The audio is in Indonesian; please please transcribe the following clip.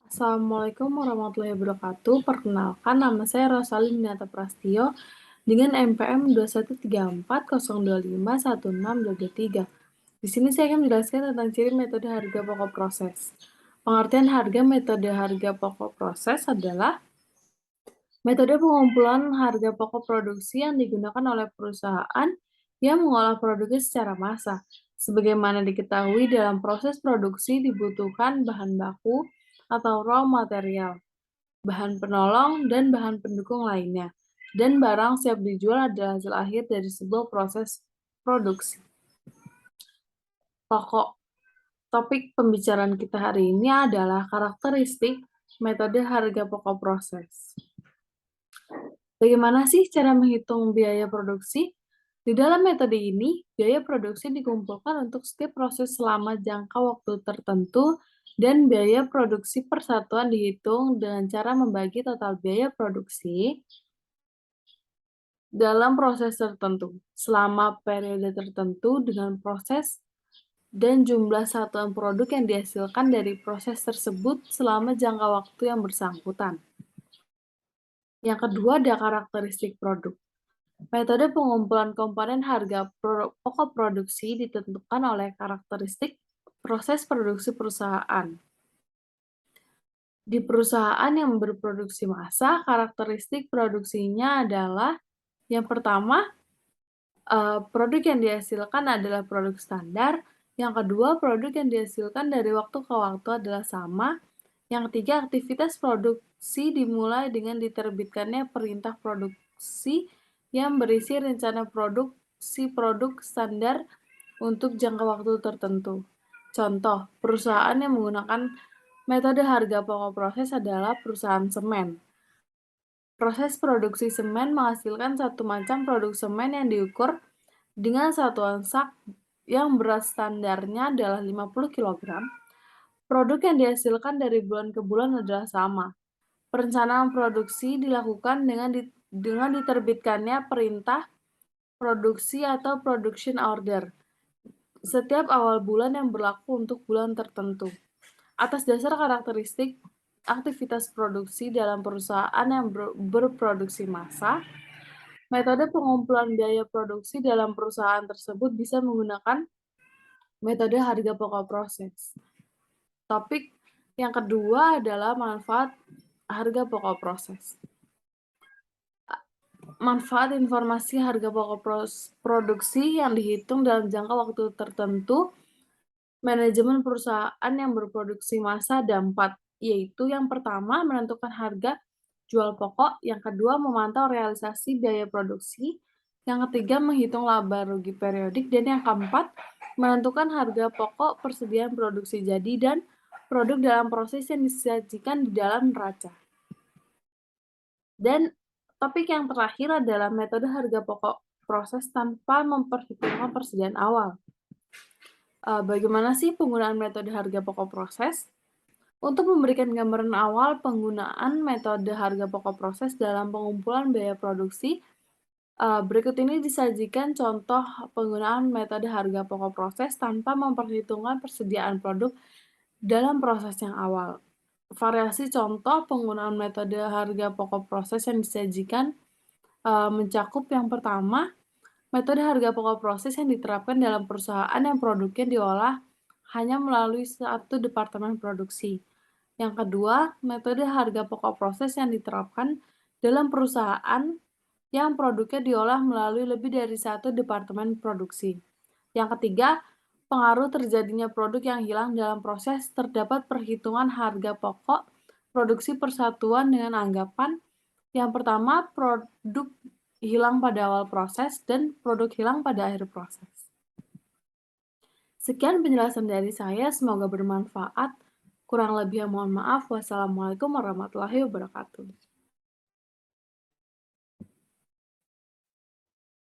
Assalamualaikum warahmatullahi wabarakatuh. Perkenalkan, nama saya Rosalinda Prastio dengan NPM 213402516223. Di sini saya akan menjelaskan tentang ciri metode harga pokok proses. Pengertian harga metode harga pokok proses adalah metode pengumpulan harga pokok produksi yang digunakan oleh perusahaan yang mengolah produknya secara massal. Sebagaimana diketahui, dalam proses produksi dibutuhkan bahan baku atau raw material, bahan penolong, dan bahan pendukung lainnya. Dan barang siap dijual adalah hasil akhir dari sebuah proses produksi. Topik pembicaraan kita hari ini adalah karakteristik metode harga pokok proses. Bagaimana sih cara menghitung biaya produksi? Di dalam metode ini, biaya produksi dikumpulkan untuk setiap proses selama jangka waktu tertentu dan biaya produksi persatuan dihitung dengan cara membagi total biaya produksi dalam proses tertentu selama periode tertentu dengan proses dan jumlah satuan produk yang dihasilkan dari proses tersebut selama jangka waktu yang bersangkutan. Yang kedua ada karakteristik produk. Metode pengumpulan komponen harga pokok produksi ditentukan oleh karakteristik proses produksi perusahaan. Di perusahaan yang berproduksi massa, karakteristik produksinya adalah yang pertama, produk yang dihasilkan adalah produk standar. Yang kedua, produk yang dihasilkan dari waktu ke waktu adalah sama. Yang ketiga, aktivitas produksi dimulai dengan diterbitkannya perintah produksi yang berisi rencana produksi produk standar untuk jangka waktu tertentu. Contoh, perusahaan yang menggunakan metode harga pokok proses adalah perusahaan semen. Proses produksi semen menghasilkan satu macam produk semen yang diukur dengan satuan sak yang berat standarnya adalah 50 kg. Produk yang dihasilkan dari bulan ke bulan adalah sama. Perencanaan produksi dilakukan dengan diterbitkannya perintah produksi atau production order setiap awal bulan yang berlaku untuk bulan tertentu. Atas dasar karakteristik aktivitas produksi dalam perusahaan yang berproduksi massa, metode pengumpulan biaya produksi dalam perusahaan tersebut bisa menggunakan metode harga pokok proses. Topik yang kedua adalah manfaat harga pokok proses. Manfaat informasi harga pokok produksi yang dihitung dalam jangka waktu tertentu. Manajemen perusahaan yang berproduksi massa ada 4, yaitu yang pertama menentukan harga jual pokok, yang kedua memantau realisasi biaya produksi, yang ketiga menghitung laba rugi periodik, dan yang keempat menentukan harga pokok persediaan produksi jadi dan produk dalam proses yang disajikan di dalam neraca. Dan topik yang terakhir adalah metode harga pokok proses tanpa memperhitungkan persediaan awal. Bagaimana sih penggunaan metode harga pokok proses? Untuk memberikan gambaran awal penggunaan metode harga pokok proses dalam pengumpulan biaya produksi, berikut ini disajikan contoh penggunaan metode harga pokok proses tanpa memperhitungkan persediaan produk dalam proses yang awal. Variasi contoh penggunaan metode harga pokok proses yang disajikan mencakup yang pertama, metode harga pokok proses yang diterapkan dalam perusahaan yang produknya diolah hanya melalui satu departemen produksi. Yang kedua, metode harga pokok proses yang diterapkan dalam perusahaan yang produknya diolah melalui lebih dari satu departemen produksi. Yang ketiga, pengaruh terjadinya produk yang hilang dalam proses terdapat perhitungan harga pokok produksi persatuan dengan anggapan yang pertama, produk hilang pada awal proses dan produk hilang pada akhir proses. Sekian penjelasan dari saya, semoga bermanfaat. Kurang lebihnya mohon maaf. Wassalamualaikum warahmatullahi wabarakatuh.